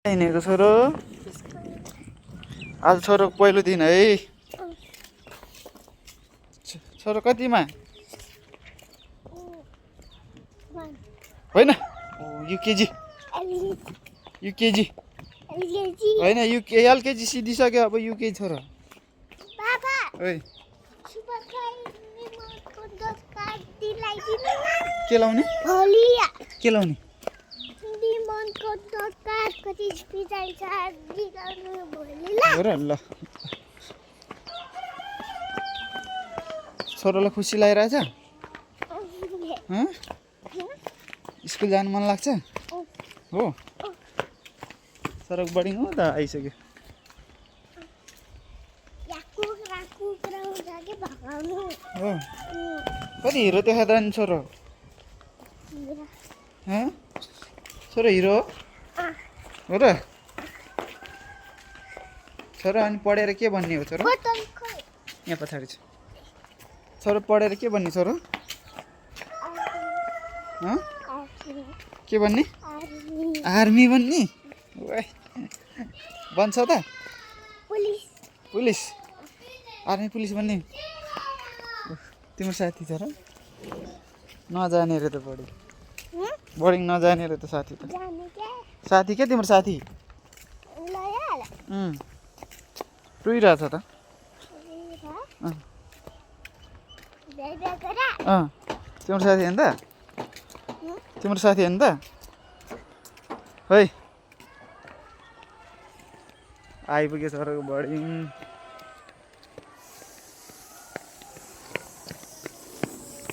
हिँडेको छोरो आज छोरोको पहिलो दिन है छोरो कतिमा होइन युकेजी होइन एलकेजी सिधिसक्यो अब युकेजी छोरो के लाउने के लाउने ल छोरोलाई खुसी लागिरहेछ स्कुल जानु मन लाग्छ हो सडक बढी हो त आइसक्यो हो कति हिरो देखाउँदा नि छोरो छोरो हिरो हो र छोरो अनि पढेर के भन्ने हो छोरो यहाँ पछाडि छ छोरो पढेर के भन्ने छोरो के भन्ने आर्मी बन्ने बन्छ त पुलिस आर्मी पुलिस बन्ने तिम्रो साथी छ र नजाने रे त बोर्डिङ नजाने रे त साथी त साथी के तिम्रो साथी रुइरहेछ त तिम्रो साथी हेर्नु त तिम्रो साथी हेर्नु त है आइपुग्यो छोराको बोर्डिङ